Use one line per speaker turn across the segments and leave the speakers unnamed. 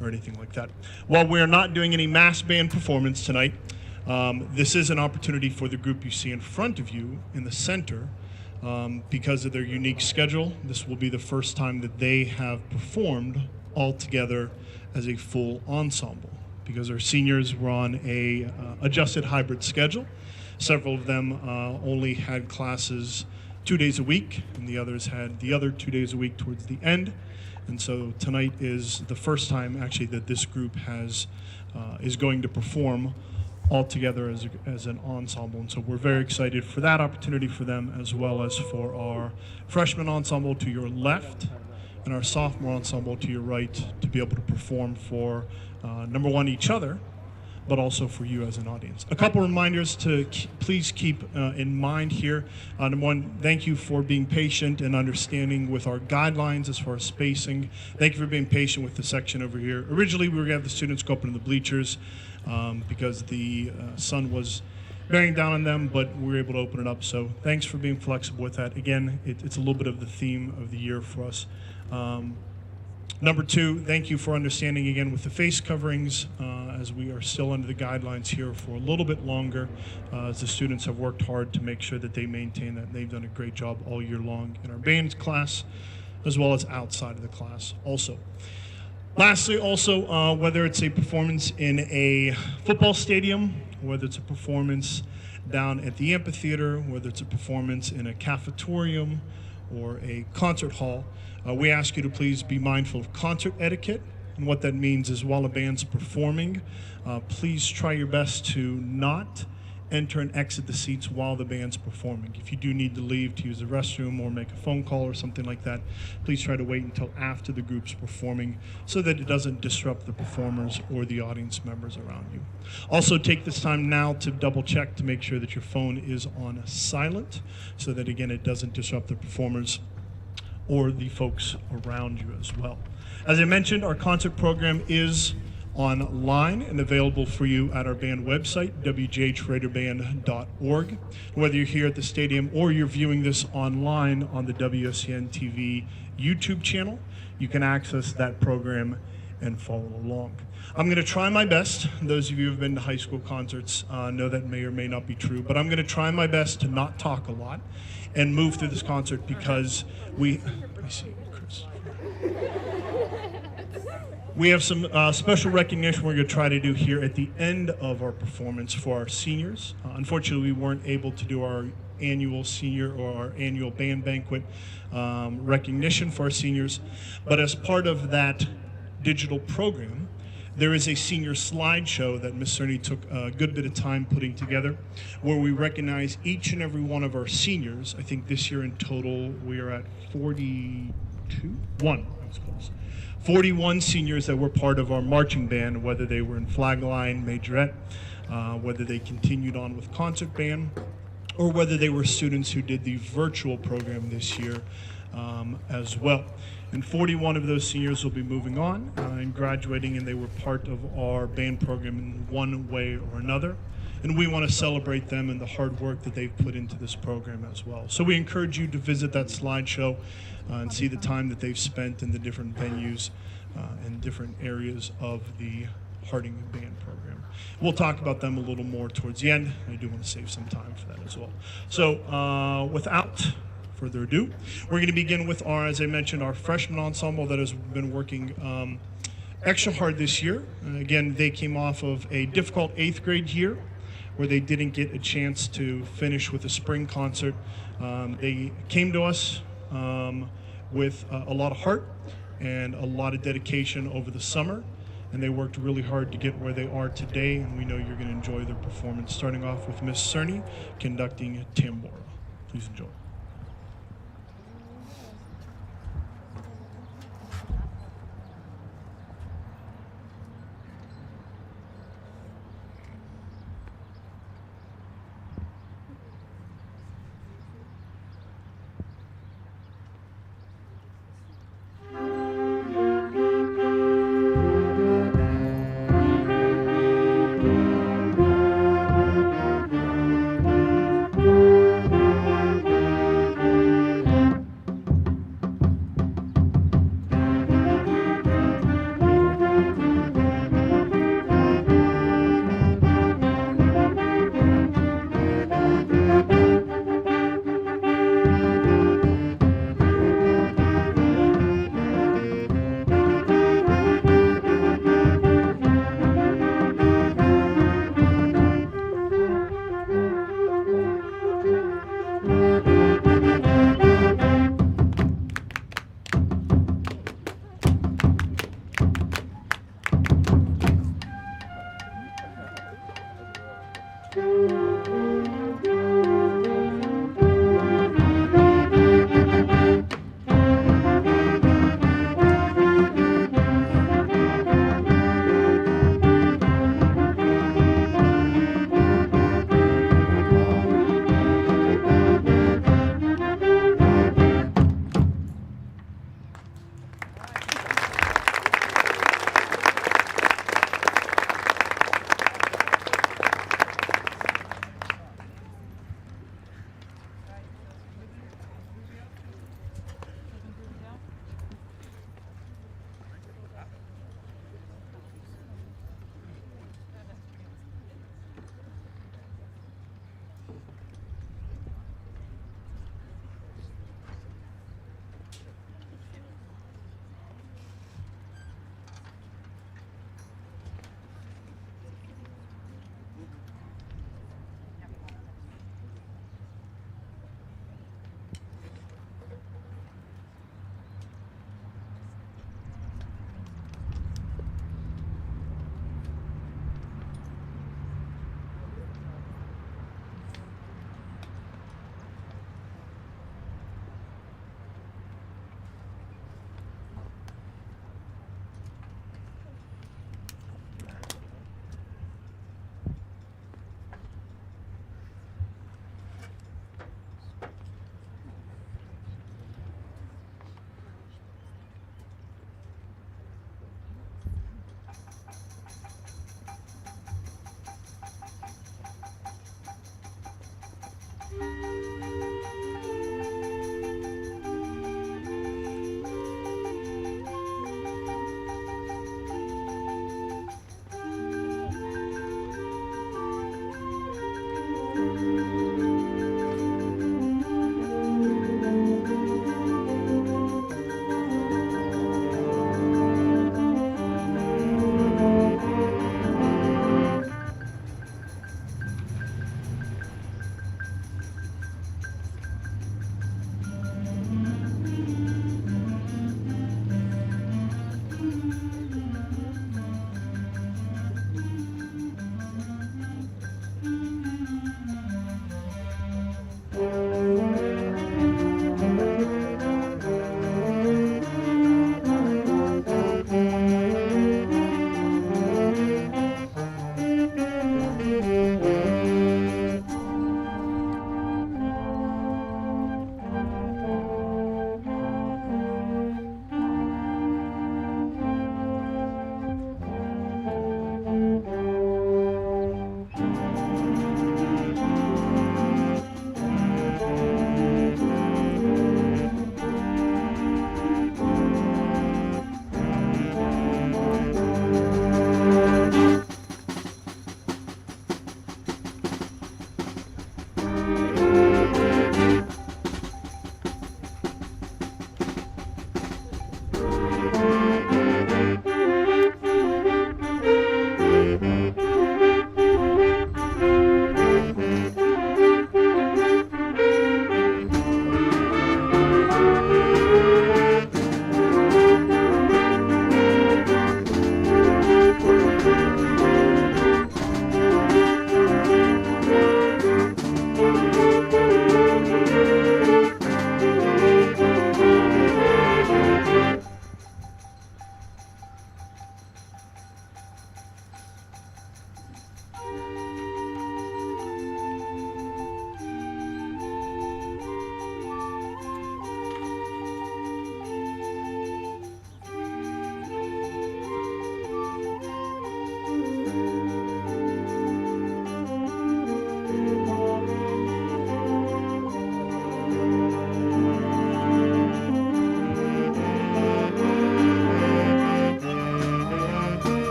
or anything like that. While we're not doing any mass band performance tonight, this is an opportunity for the group you see in front of you in the center. Because of their unique schedule, this will be the first time that they have performed all together as a full ensemble. Because our seniors were on a adjusted hybrid schedule. Several of them only had classes 2 days a week, and the others had the other 2 days a week towards the end. And so tonight is the first time actually that this group is going to perform all together as an ensemble. And so we're very excited for that opportunity for them, as well as for our freshman ensemble to your left and our sophomore ensemble to your right, to be able to perform for, number one, each other, but also for you as an audience. A couple reminders to please keep in mind here. Number one, thank you for being patient and understanding with our guidelines as far as spacing. Thank you for being patient with the section over here. Originally, we were going to have the students go up into the bleachers because the sun was bearing down on them, but we were able to open it up. So thanks for being flexible with that. Again, it's a little bit of the theme of the year for us. Number two, thank you for understanding again with the face coverings as we are still under the guidelines here for a little bit longer as the students have worked hard to make sure that they maintain that. They've done a great job all year long in our band class as well as outside of the class also. Lastly, also, whether it's a performance in a football stadium, whether it's a performance down at the amphitheater, whether it's a performance in a cafetorium or a concert hall, we ask you to please be mindful of concert etiquette. And what that means is while a band's performing, please try your best to not enter and exit the seats while the band's performing. If you do need to leave to use the restroom or make a phone call or something like that, please try to wait until after the group's performing so that it doesn't disrupt the performers or the audience members around you. Also, take this time now to double check to make sure that your phone is on silent so that, again, it doesn't disrupt the performers or the folks around you as well. As I mentioned, our concert program is online and available for you at our band website, wghraderband.org. Whether you're here at the stadium or you're viewing this online on the WSCN TV YouTube channel, you can access that program and follow along. I'm going to try my best. Those of you who have been to high school concerts know that may or may not be true, but I'm going to try my best to not talk a lot and move through this concert because we have some special recognition we're going to try to do here at the end of our performance for our seniors. Unfortunately, we weren't able to do our annual senior or our annual band banquet recognition for our seniors, but as part of that digital program, there is a senior slideshow that Ms. Sirney took a good bit of time putting together, where we recognize each and every one of our seniors. I think this year in total we are at 41. I was close. 41 seniors that were part of our marching band, whether they were in flag line, majorette, whether they continued on with concert band, or whether they were students who did the virtual program this year as well. And 41 of those seniors will be moving on and graduating, and they were part of our band program in one way or another. And we want to celebrate them and the hard work that they've put into this program as well. So we encourage you to visit that slideshow and see the time that they've spent in the different venues and different areas of the Harding Band program. We'll talk about them a little more towards the end. I do want to save some time for that as well. So without further ado, we're going to begin with our, as I mentioned, our freshman ensemble that has been working extra hard this year. Again, they came off of a difficult 8th grade year where they didn't get a chance to finish with a spring concert. They came to us with a lot of heart and a lot of dedication over the summer, and they worked really hard to get where they are today, and we know you're going to enjoy their performance, starting off with Miss Sirney conducting Tambora. Please enjoy.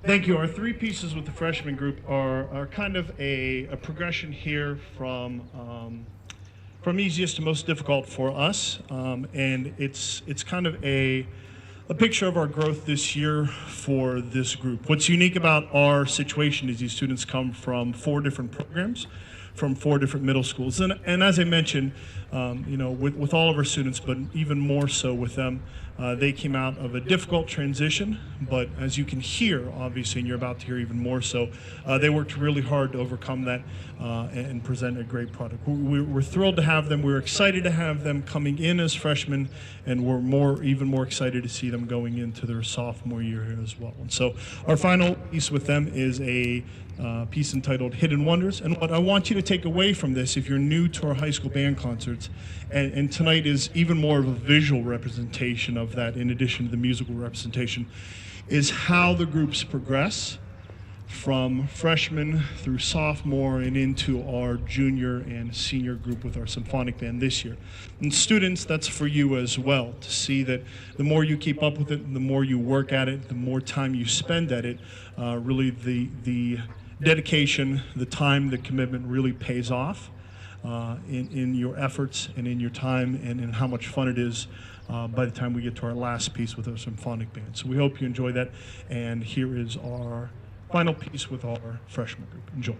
Thank you. Our three pieces with the freshman group are kind of a progression here from easiest to most difficult for us, and it's kind of a picture of our growth this year for this group. What's unique about our situation is these students come from 4 different programs, from 4 different middle schools, and as I mentioned, you know, with all of our students, but even more so with them, they came out of a difficult transition, but as you can hear, obviously, and you're about to hear even more so, they worked really hard to overcome that and present a great product. We're thrilled to have them. We're excited to have them coming in as freshmen, and we're even more excited to see them going into their sophomore year here as well. And so our final piece with them is a piece entitled Hidden Wonders. And what I want you to take away from this, if you're new to our high school band concerts, and tonight is even more of a visual representation of that in addition to the musical representation, is how the groups progress from freshman through sophomore and into our junior and senior group with our symphonic band this year. And students, that's for you as well, to see that the more you keep up with it, the more you work at it, the more time you spend at it, really the dedication, the time, the commitment really pays off in your efforts and in your time and in how much fun it is by the time we get to our last piece with our symphonic band. So we hope you enjoy that, and here is our final piece with our freshman group. Enjoy.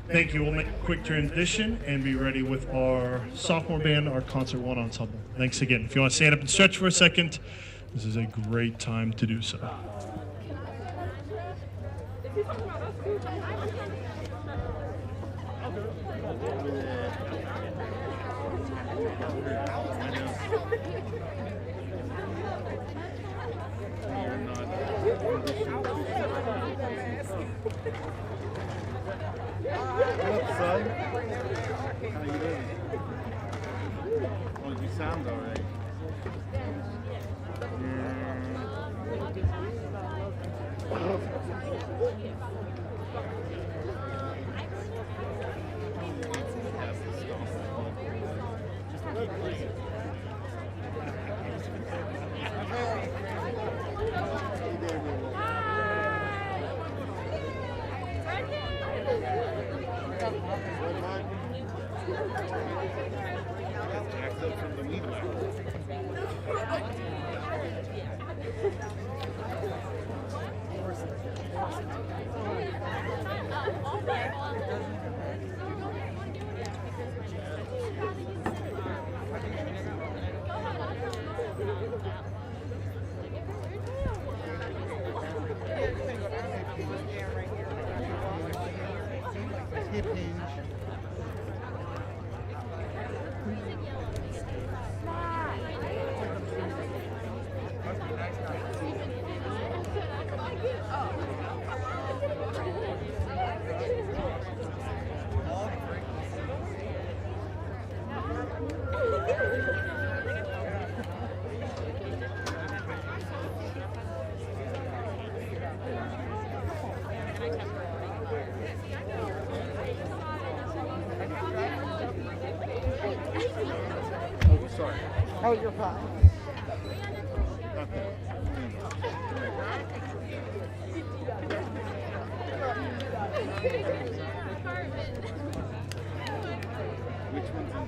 Thank you. We'll make a quick transition and be ready with our sophomore band, our Concert 1 ensemble. Thanks again. If you want to stand up and stretch for a second, this is a great time to do so.
What's up, son? How you doing? Oh, you sound alright. From the weed whacker. Hip hinge. Oh, sorry.
Oh, you're fine.
Okay. Which one's in?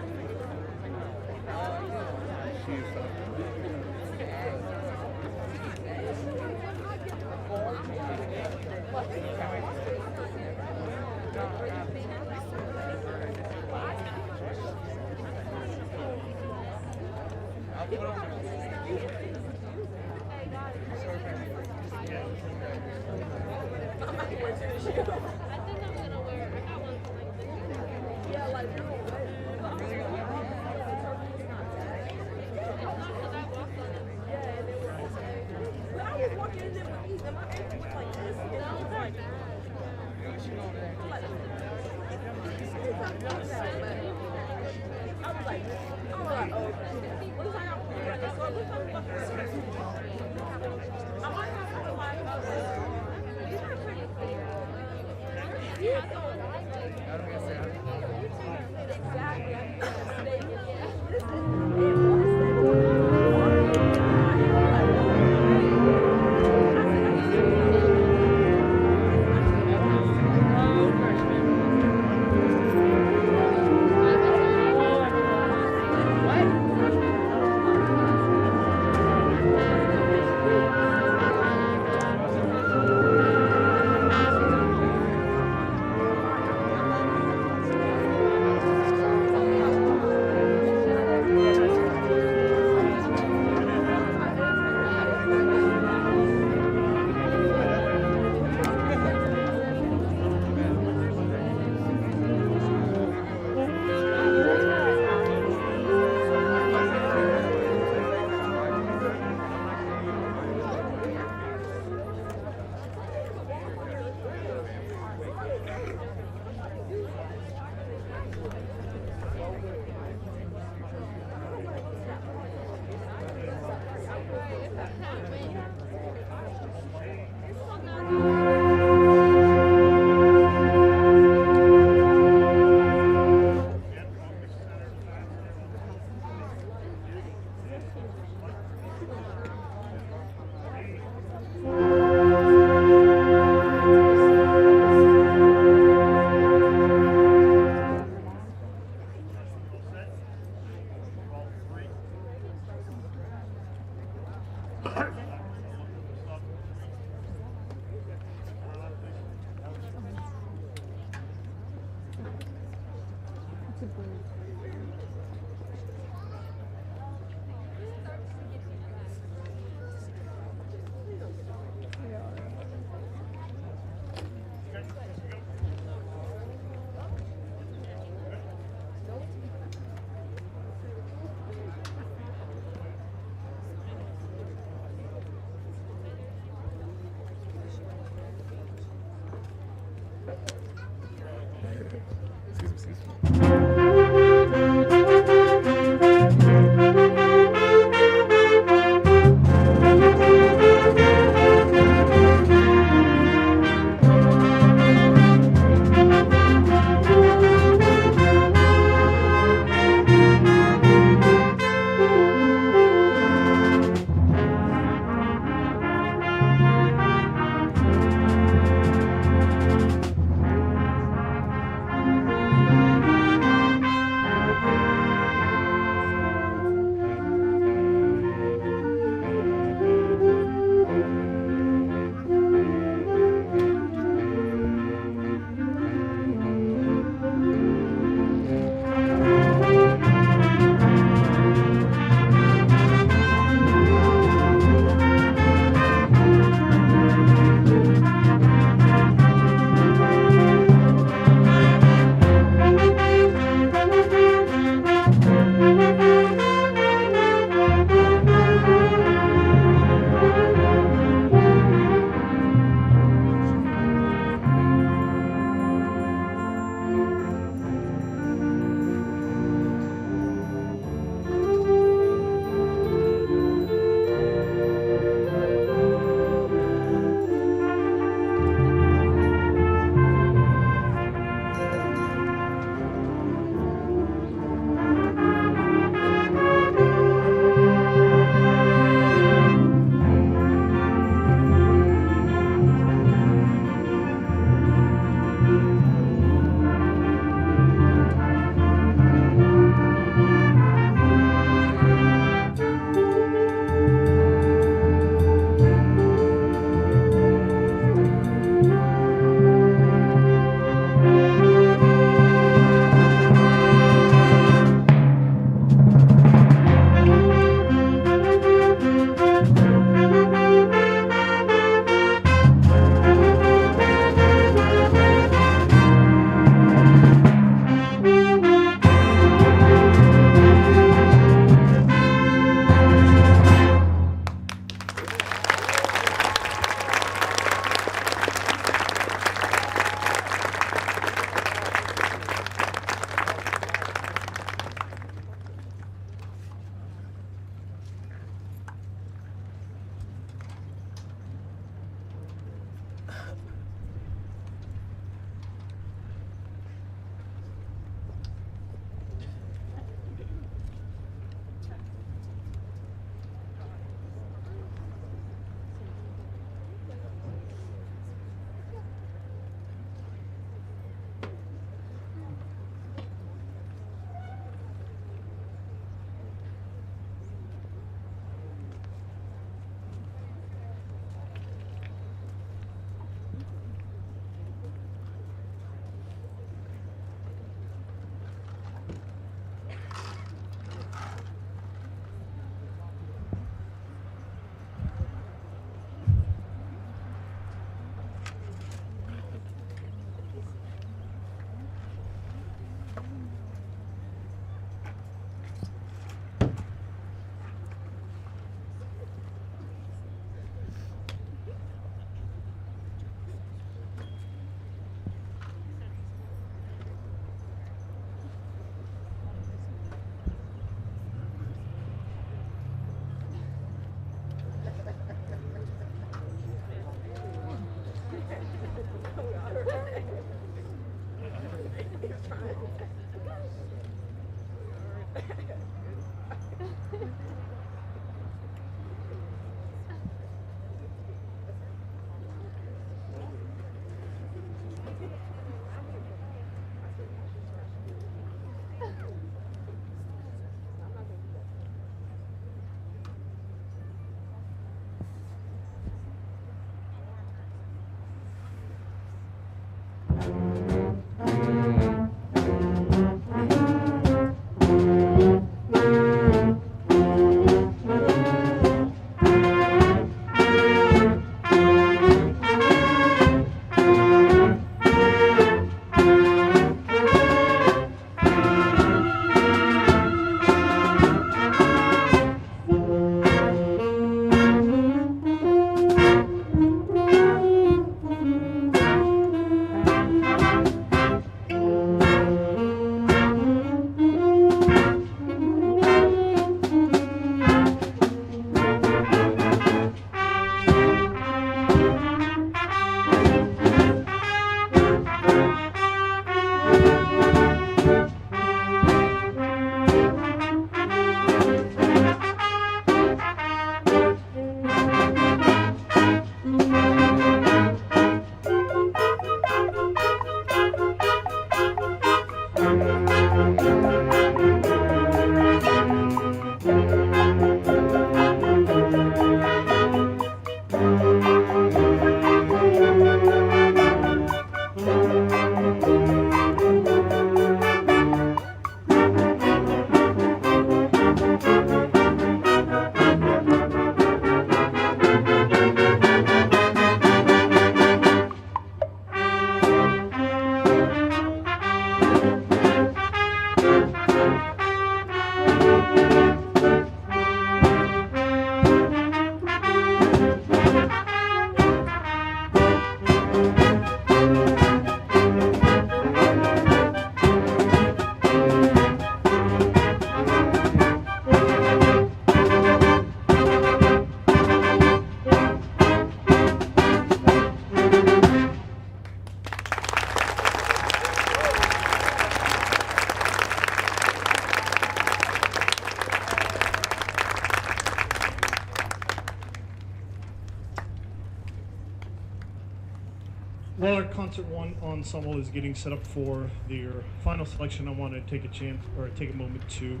While our concert one ensemble is getting set up for their final selection, I want to take a moment to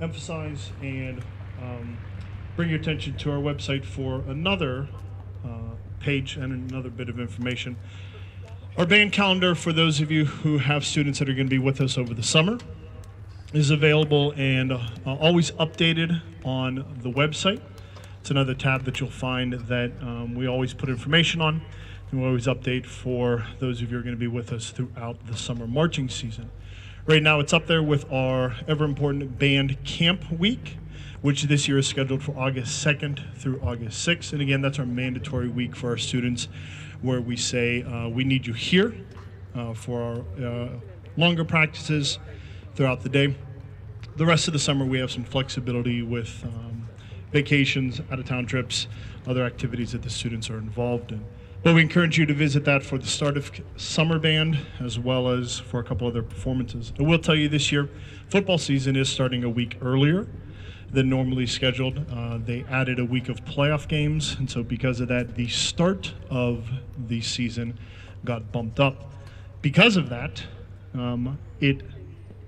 emphasize and bring your attention to our website for another page and another bit of information. Our band calendar, for those of you who have students that are going to be with us over the summer, is available and always updated on the website. It's another tab that you'll find that we always put information on, and we always update for those of you who are going to be with us throughout the summer marching season. Right now it's up there with our ever important band camp week, which this year is scheduled for August 2nd through August 6th. And again, that's our mandatory week for our students, where we say we need you here for our longer practices throughout the day. The rest of the summer we have some flexibility with vacations, out-of-town trips, other activities that the students are involved in. But we encourage you to visit that for the start of summer band, as well as for a couple other performances. I will tell you this year, football season is starting a week earlier than normally scheduled. They added a week of playoff games, and so because of that, the start of the season got bumped up. Because of that, it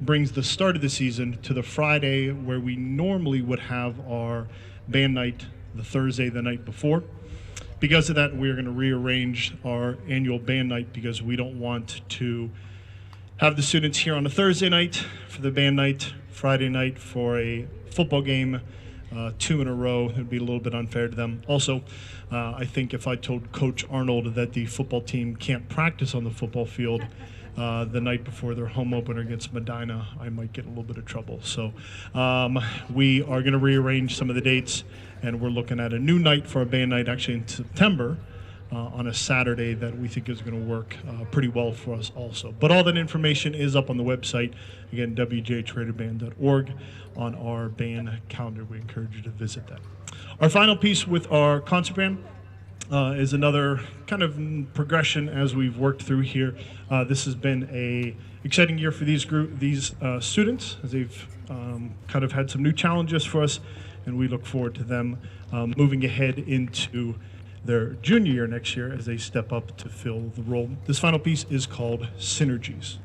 brings the start of the season to the Friday where we normally would have our band night the Thursday the night before. Because of that, we're going to rearrange our annual band night because we don't want to have the students here on a Thursday night for the band night, Friday night for a football game, 2 in a row. It would be a little bit unfair to them. Also, I think if I told Coach Arnold that the football team can't practice on the football field the night before their home opener against Medina, I might get a little bit of trouble. So we are going to rearrange some of the dates, and we're looking at a new night for our band night actually in September on a Saturday that we think is going to work pretty well for us also. But all that information is up on the website, again, wghraterband.org, on our band calendar. We encourage you to visit that. Our final piece with our concert band is another kind of progression as we've worked through here. This has been a exciting year for these students, as they've kind of had some new challenges for us, and we look forward to them moving ahead into their junior year next year as they step up to fill the role. This final piece is called Synergies.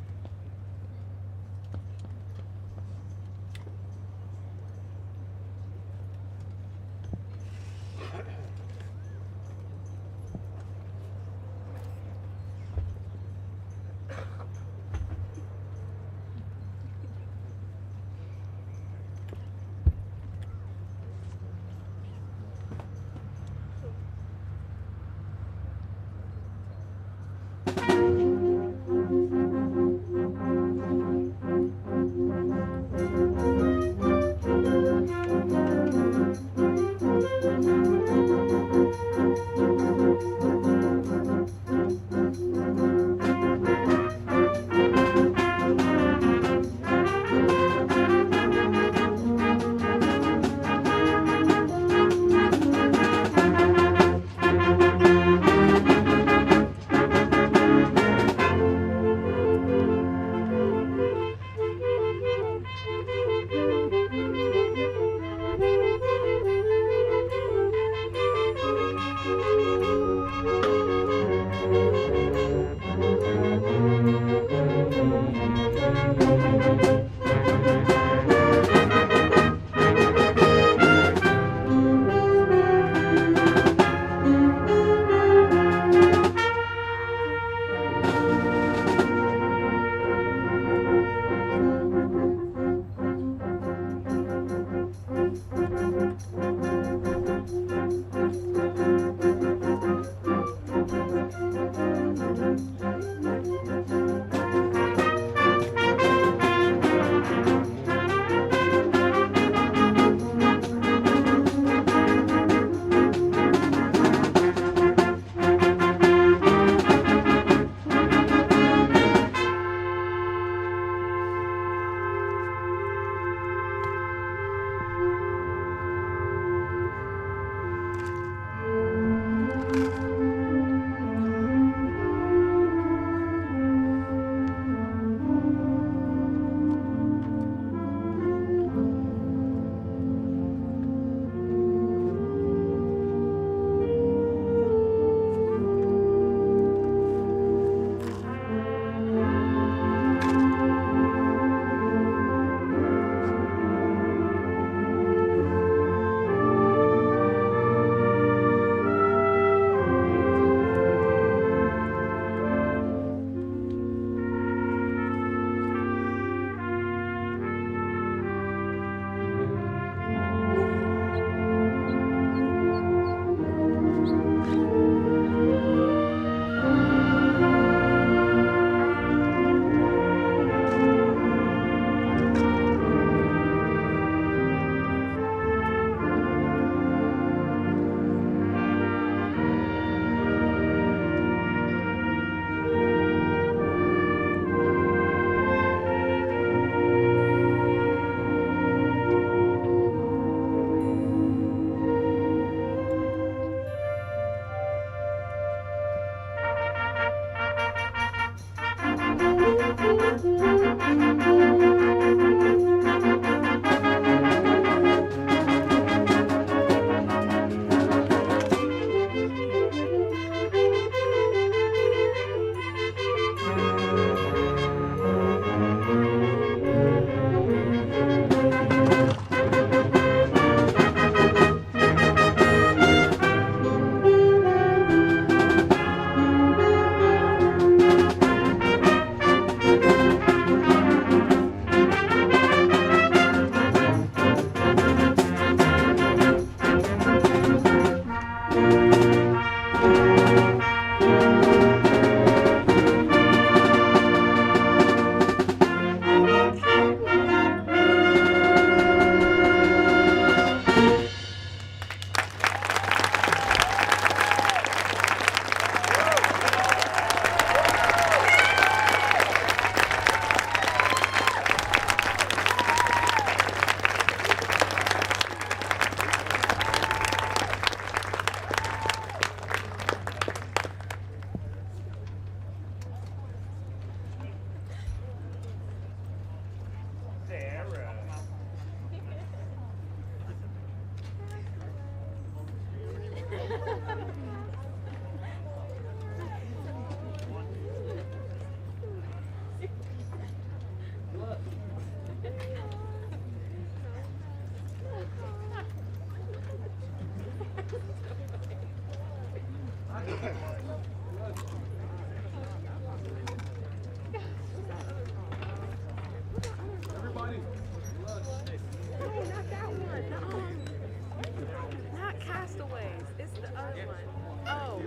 Not Castaways. It's the other one. Oh,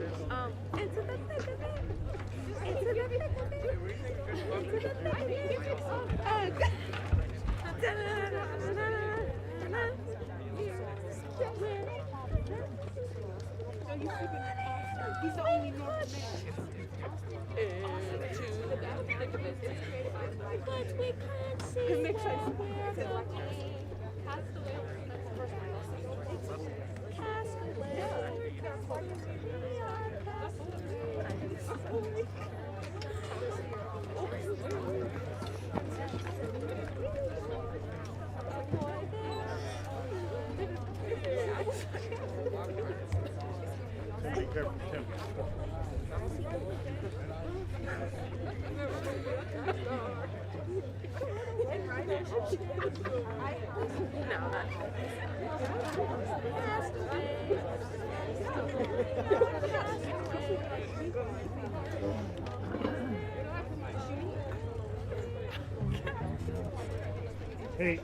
into the thick of it. Into the thick of it. Into the thick of it.
He's the only North man.
But we can't see
It makes sense.
Be careful, Tim. Hey,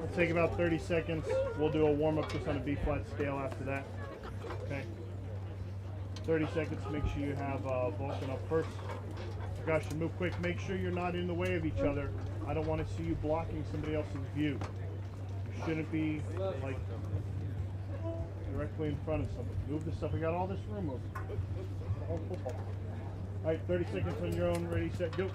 let's take about 30 seconds. We'll do a warm-up just on a B-flat scale after that. Okay. 30 seconds to make sure you have Vulcan up first. Gosh, you move quick. Make sure you're not in the way of each other. I don't want to see you blocking somebody else's view. You shouldn't be like directly in front of somebody. Move this stuff. We got all this room over. The whole football. All right, 30 seconds on your own. Ready, set, go.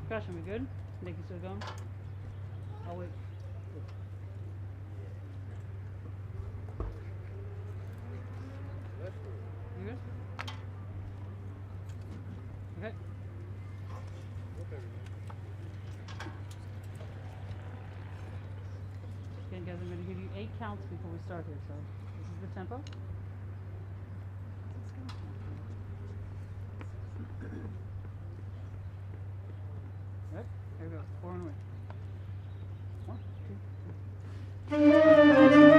Percussion, we good? Nick, you still going? I'll wait. You good? Okay. Okay, guys, I'm going to give you 8 counts before we start here. So this is the tempo. Right, here we go. 4 and away. 1, 2, 3.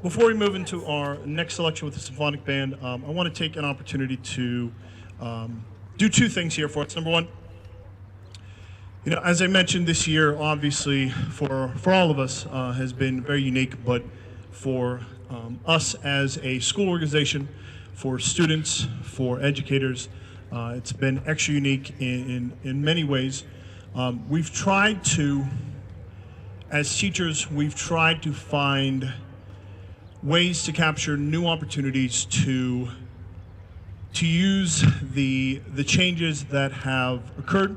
Before we move into our next selection with the symphonic band, I want to take an opportunity to do two things here for us. Number one, as I mentioned, this year, obviously, for all of us, has been very unique, but for us as a school organization, for students, for educators, it's been extra unique in many ways. We've tried to, as teachers, we've tried to find ways to capture new opportunities to use the changes that have occurred,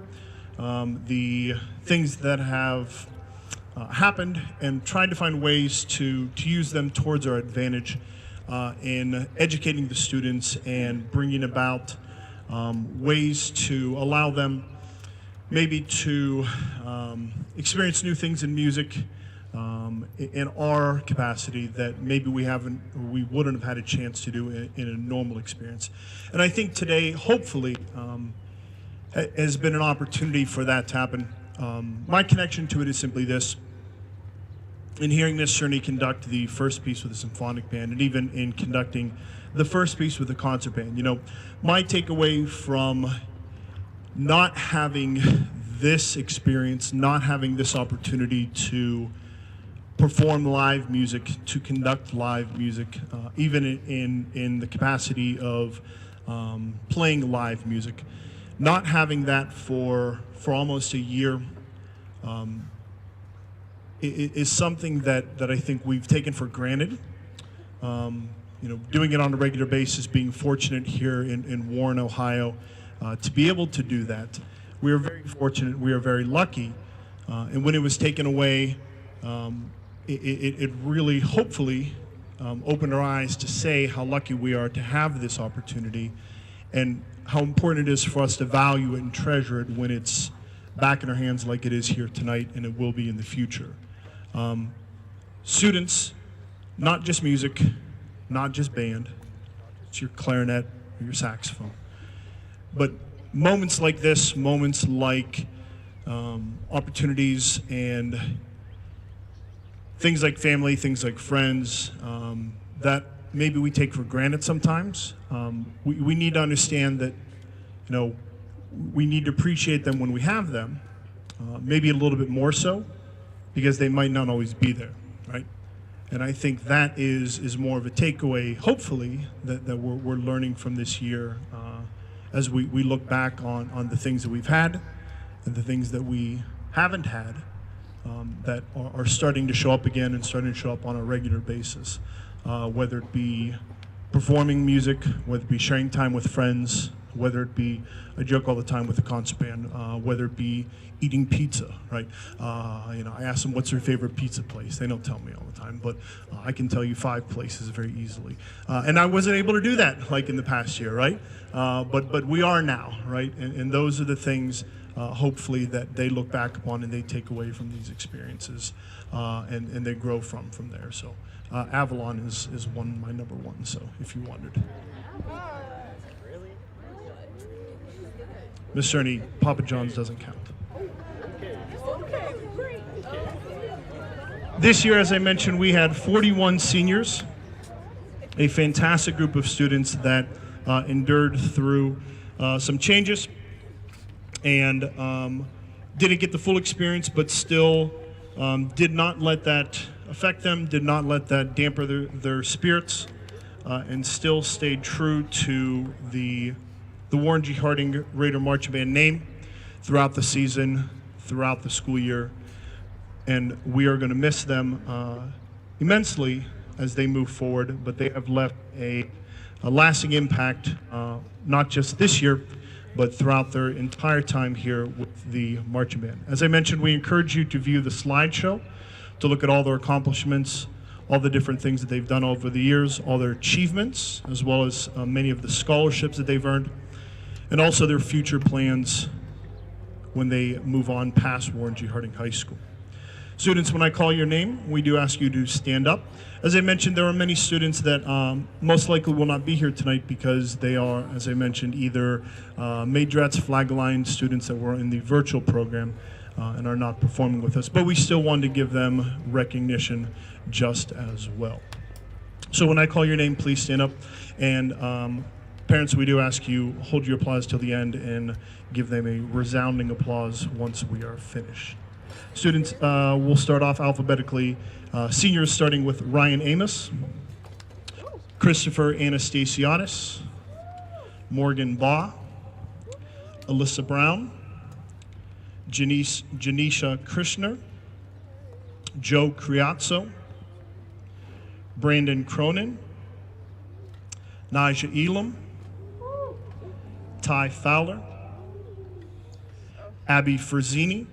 the things that have happened, and trying to find ways to use them towards our advantage in educating the students and bringing about ways to allow them maybe to experience new things in music in our capacity that maybe we wouldn't have had a chance to do in a normal experience. And I think today, hopefully, has been an opportunity for that to happen. My connection to it is simply this. In hearing Miss Sirney conduct the first piece with the symphonic band, and even in conducting the first piece with the concert band, my takeaway from not having this experience, not having this opportunity to perform live music, to conduct live music, even in the capacity of playing live music. Not having that for almost a year is something that I think we've taken for granted. Doing it on a regular basis, being fortunate here in Warren, Ohio, to be able to do that. We are very fortunate, we are very lucky, and when it was taken away, it really, hopefully, opened our eyes to say how lucky we are to have this opportunity and how important it is for us to value it and treasure it when it's back in our hands like it is here tonight and it will be in the future. Students, not just music, not just band, it's your clarinet or your saxophone, but moments like this, moments like opportunities and things like family, things like friends, that maybe we take for granted sometimes. We need to understand that, we need to appreciate them when we have them, maybe a little bit more so, because they might not always be there, right? And I think that is more of a takeaway, hopefully, that we're learning from this year as we look back on the things that we've had and the things that we haven't had. That are starting to show up again and starting to show up on a regular basis, whether it be performing music, whether it be sharing time with friends, whether it be, I joke all the time with the concert band, whether it be eating pizza, right? I ask them, what's their favorite pizza place? They don't tell me all the time, but I can tell you 5 places very easily. And I wasn't able to do that like in the past year, right? But we are now, right? And those are the things, hopefully, that they look back upon and they take away from these experiences, and they grow from there. So Avalon is my number one, so if you wondered. Miss Sirney, Papa John's doesn't count. This year, as I mentioned, we had 41 seniors, a fantastic group of students that endured through some changes and didn't get the full experience, but still did not let that affect them, did not let that damper their spirits, and still stayed true to the Warren G. Harding Raider Marching Band name throughout the season, throughout the school year. And we are going to miss them immensely as they move forward, but they have left a lasting impact, not just this year, but throughout their entire time here with the marching band. As I mentioned, we encourage you to view the slideshow, to look at all their accomplishments, all the different things that they've done over the years, all their achievements, as well as many of the scholarships that they've earned, and also their future plans when they move on past Warren G. Harding High School. Students, when I call your name, we do ask you to stand up. As I mentioned, there are many students that most likely will not be here tonight because they are, as I mentioned, either Majorettes, flag line students that were in the virtual program and are not performing with us, but we still want to give them recognition just as well. So when I call your name, please stand up. And parents, we do ask you, hold your applause till the end and give them a resounding applause once we are finished. Students, we'll start off alphabetically. Seniors starting with Ryan Amos, Christopher Anastasiadis, Morgan Baugh, Alyssa Brown, Janisha Krishner, Joe Criazzo, Brandon Cronin, Naja Elam, Ty Fowler, Abby Ferzini,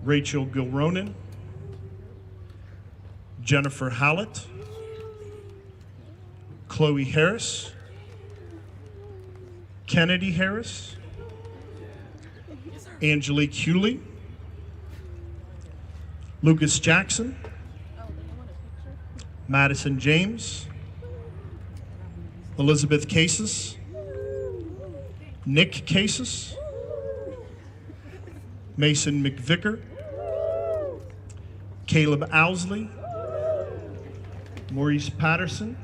Rachel Gilronin, Jennifer Hallett, Chloe Harris, Kennedy Harris, Angelique Hewley, Lucas Jackson, Madison James, Elizabeth Cases, Nick Cases, Mason McVicker, Caleb Owsley, Maurice Patterson,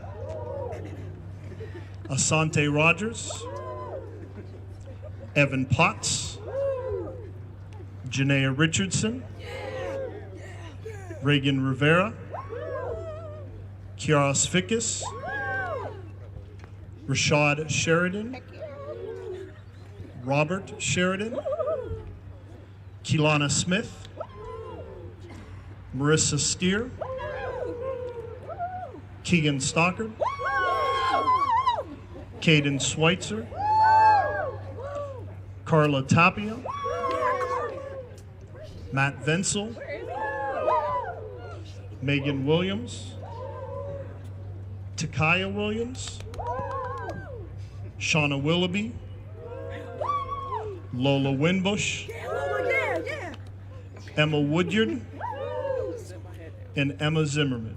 Asante Rogers, Evan Potts, Janaea Richardson, Reagan Rivera, Kiaros Fickus, Rashad Sheridan, Robert Sheridan, Kelana Smith, Marissa Steer, Keegan Stockard, Caden Schweitzer, Carla Tapia, Matt Venzel, Megan Williams, Takaya Williams, Shauna Willoughby, Lola Winbush, Emma Woodyard, and Emma Zimmerman.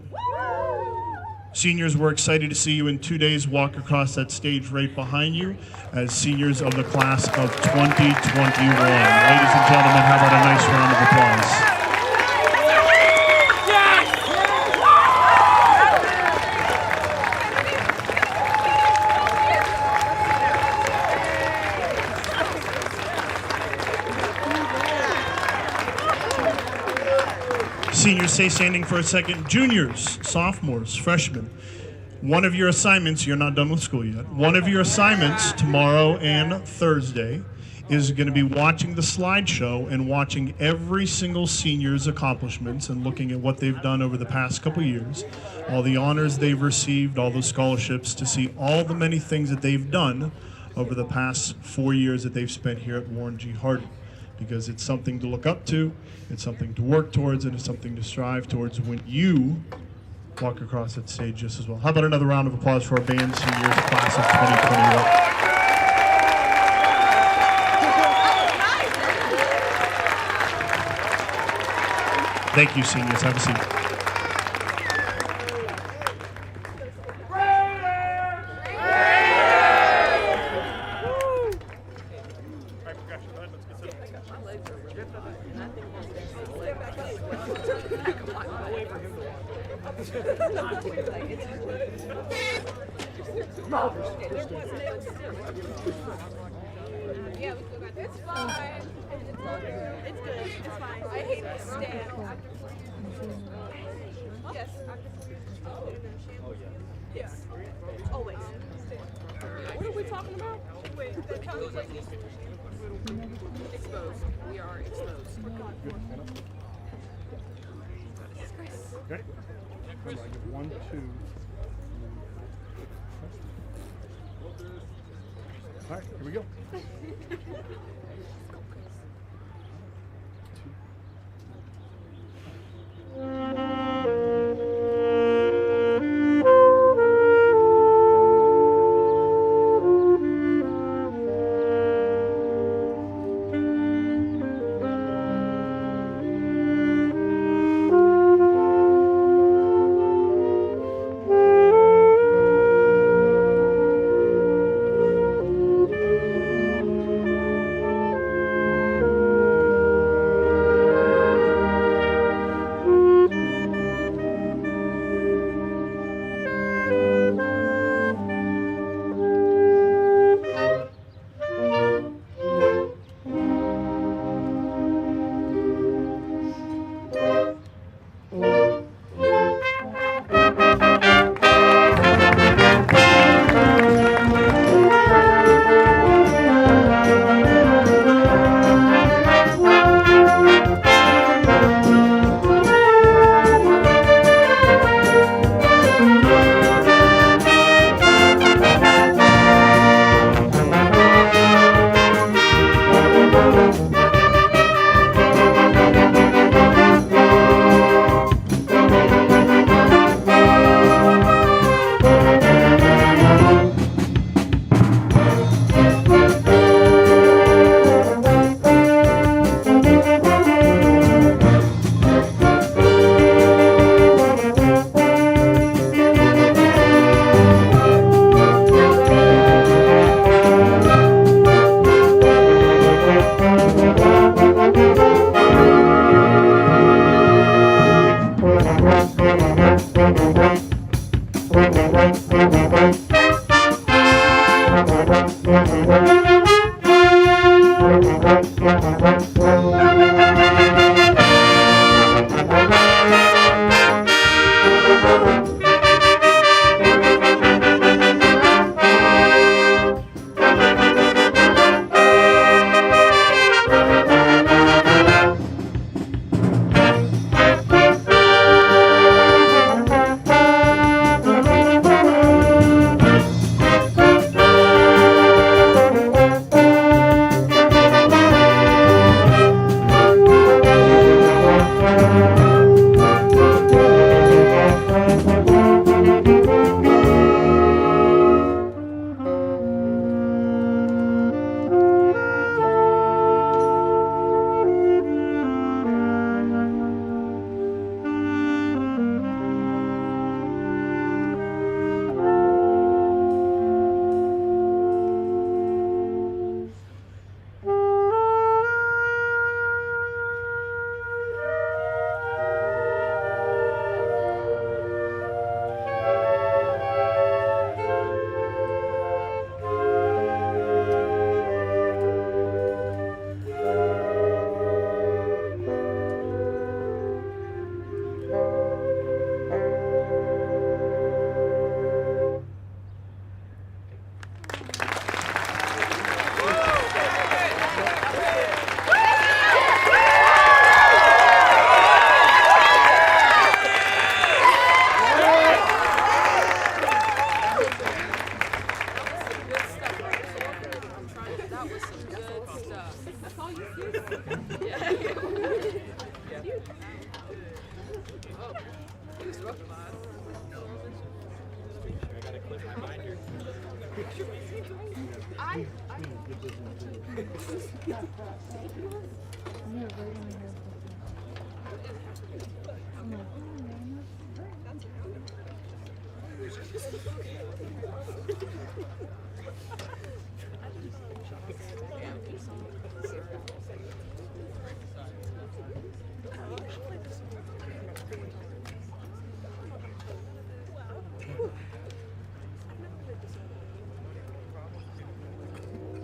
Seniors, we're excited to see you in 2 days walk across that stage right behind you as seniors of the class of 2021. Ladies and gentlemen, how about a nice round of applause? Seniors, stay standing for a second. Juniors, sophomores, freshmen, one of your assignments, you're not done with school yet, one of your assignments tomorrow and Thursday is going to be watching the slideshow and watching every single senior's accomplishments and looking at what they've done over the past couple years, all the honors they've received, all the scholarships, to see all the many things that they've done over the past 4 years that they've spent here at Warren G. Harding. Because it's something to look up to, it's something to work towards, and it's something to strive towards when you walk across that stage just as well. How about another round of applause for our band seniors, class of 2021. Thank you, seniors. Have a seat.
Yeah, it's fine. It's good. It's fine. I hate this stand. Yes. Yes. Always. What are we talking about? Wait, exposed. We are exposed.
Okay. One, two. All right, here we go.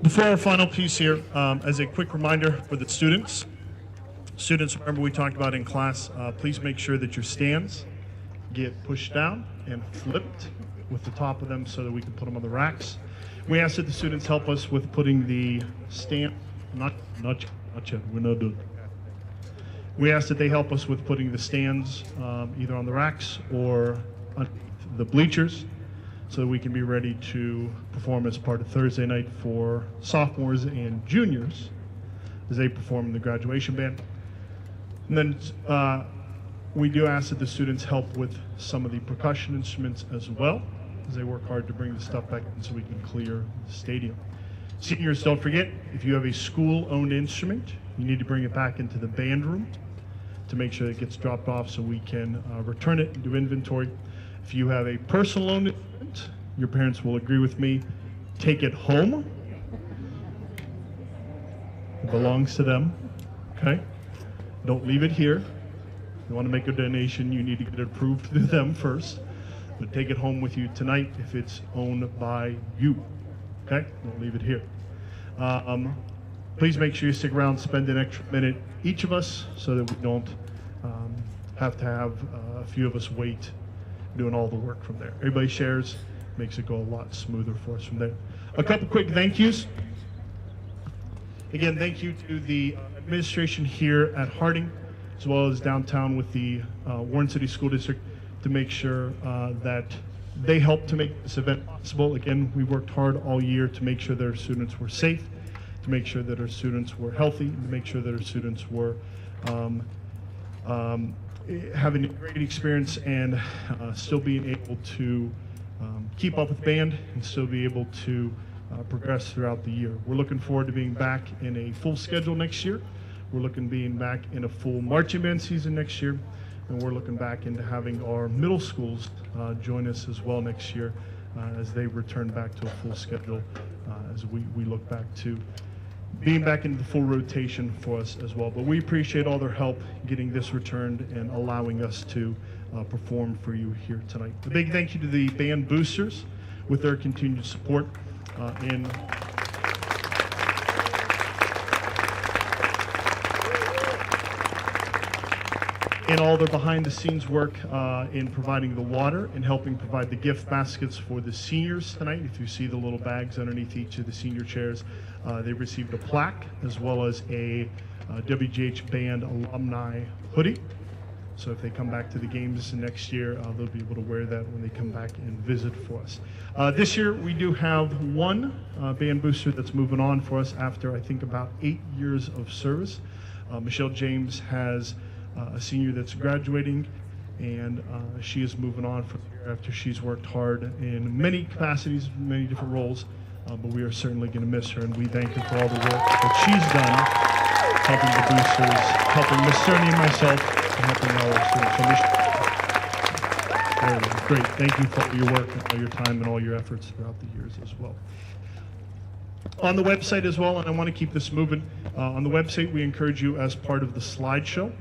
Before our final piece here, as a quick reminder for the students, remember we talked about in class, please make sure that your stands get pushed down and flipped with the top of them so that we can put them on the racks. We asked that the students help us with putting the stand, not yet, we're not done. We asked that they help us with putting the stands either on the racks or on the bleachers so that we can be ready to perform as part of Thursday night for sophomores and juniors as they perform in the graduation band. And then we do ask that the students help with some of the percussion instruments as well, as they work hard to bring the stuff back in so we can clear the stadium. Seniors, don't forget, if you have a school-owned instrument, you need to bring it back into the band room to make sure it gets dropped off so we can return it and do inventory. If you have a personal-owned instrument, your parents will agree with me, take it home. It belongs to them, okay? Don't leave it here. If you want to make a donation, you need to get it approved through them first. But take it home with you tonight if it's owned by you, okay? Don't leave it here. Please make sure you stick around, spend an extra minute, each of us, so that we don't have to have a few of us wait doing all the work from there. Everybody shares, makes it go a lot smoother for us from there. A couple quick thank yous. Again, thank you to the administration here at Harding, as well as downtown with the Warren City School District to make sure that they helped to make this event possible. Again, we worked hard all year to make sure that our students were safe, to make sure that our students were healthy, and to make sure that our students were having a great experience and still being able to keep up with band and still be able to progress throughout the year. We're looking forward to being back in a full schedule next year. We're looking being back in a full marching band season next year. And we're looking back into having our middle schools join us as well next year as they return back to a full schedule as we look back to being back into the full rotation for us as well. But we appreciate all their help getting this returned and allowing us to perform for you here tonight. A big thank you to the band boosters with their continued support in all their behind-the-scenes work in providing the water and helping provide the gift baskets for the seniors tonight. If you see the little bags underneath each of the senior chairs, they received a plaque as well as a WGH band alumni hoodie. So if they come back to the games next year, they'll be able to wear that when they come back and visit for us. This year, we do have one band booster that's moving on for us after, I think, about 8 years of service. Michelle James has a senior that's graduating, and she is moving on from here after she's worked hard in many capacities, many different roles, but we are certainly going to miss her, and we thank her for all the work that she's done, helping the boosters, helping Miss Sirney and myself, and helping all our students. So great. Thank you for all your work and all your time and all your efforts throughout the years as well. On the website as well, and I want to keep this moving, on the website we encourage you as part of the slideshow.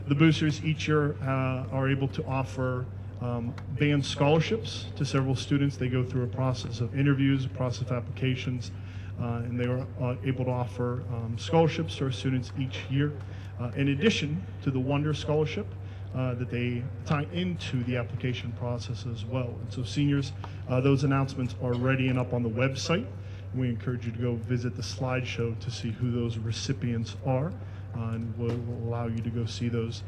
The boosters each year are able to offer band scholarships to several students. They go through a process of interviews, a process of applications, and they are able to offer scholarships to our students each year. In addition to the Wonder Scholarship that they tie into the application process as well. And so seniors, those announcements are ready and up on the website. We encourage you to go visit the slideshow to see who those recipients are. And we'll allow you to go see those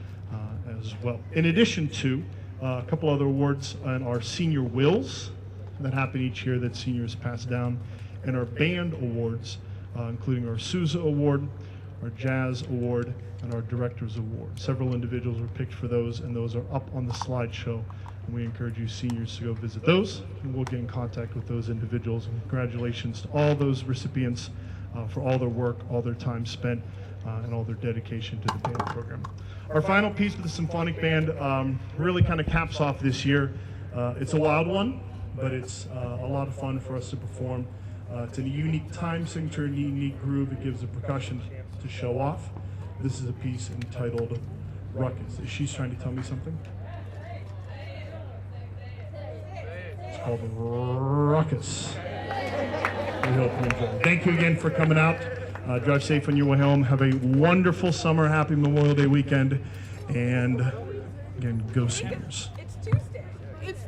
as well. In addition to a couple other awards on our senior wills that happen each year that seniors pass down, and our band awards, including our Sousa Award, our Jazz Award, and our Director's Award. Several individuals were picked for those, and those are up on the slideshow And we encourage you seniors to go visit those, and we'll get in contact with those individuals. And congratulations to all those recipients for all their work, all their time spent, and all their dedication to the band program. Our final piece with the symphonic band really kind of caps off this year. It's a wild one, but it's a lot of fun for us to perform. It's a unique time signature, unique groove. It gives the percussion to show off. This is a piece entitled Ruckus. Is she trying to tell me something? It's called Ruckus. We hope you enjoy. Thank you again for coming out. Drive safe on your way home. Have a wonderful summer. Happy Memorial Day weekend. And again, go seniors.
It's Tuesday. It's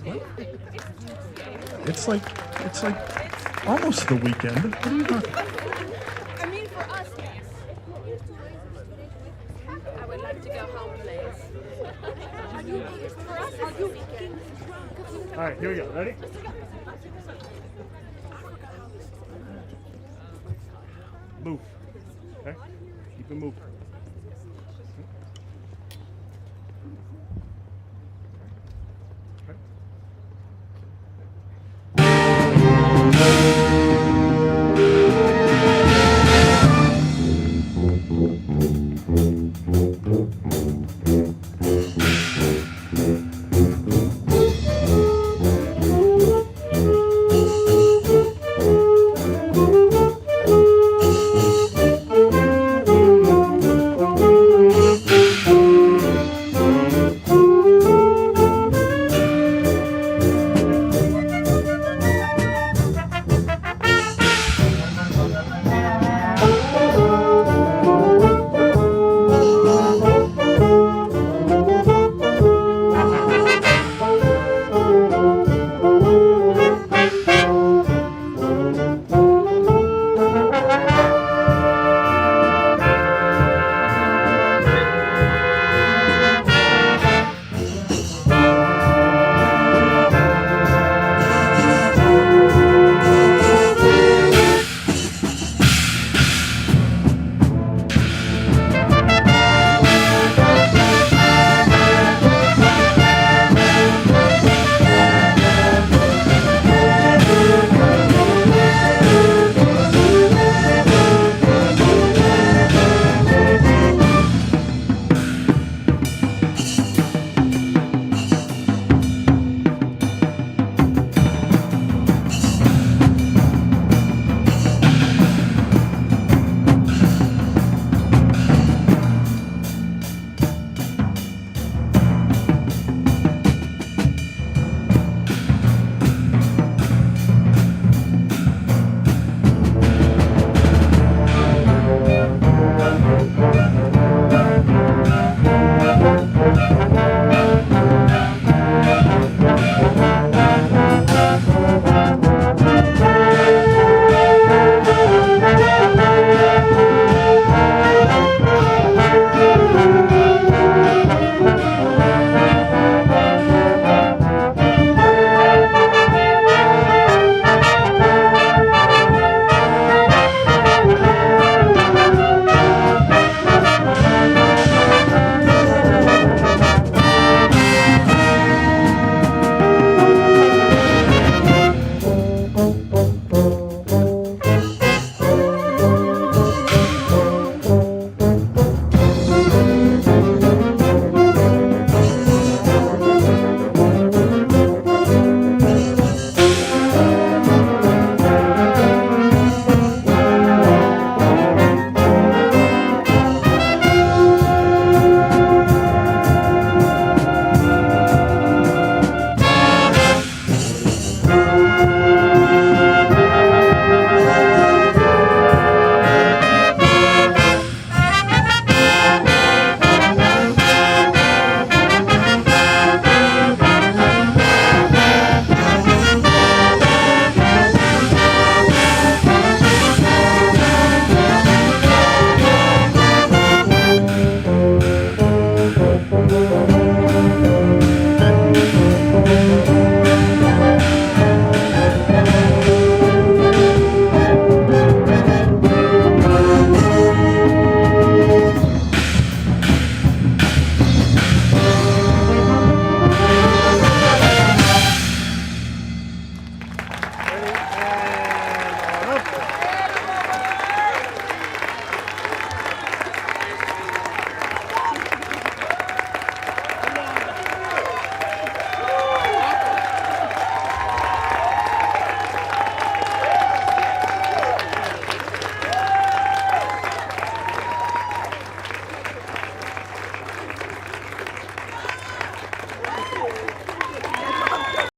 Tuesday.
It's like almost the weekend. What are you talking about?
I mean, for us, yes. I would like to go home, please. For us, it's the weekend.
All right, here we go. Ready? Move. Okay? Keep it moving.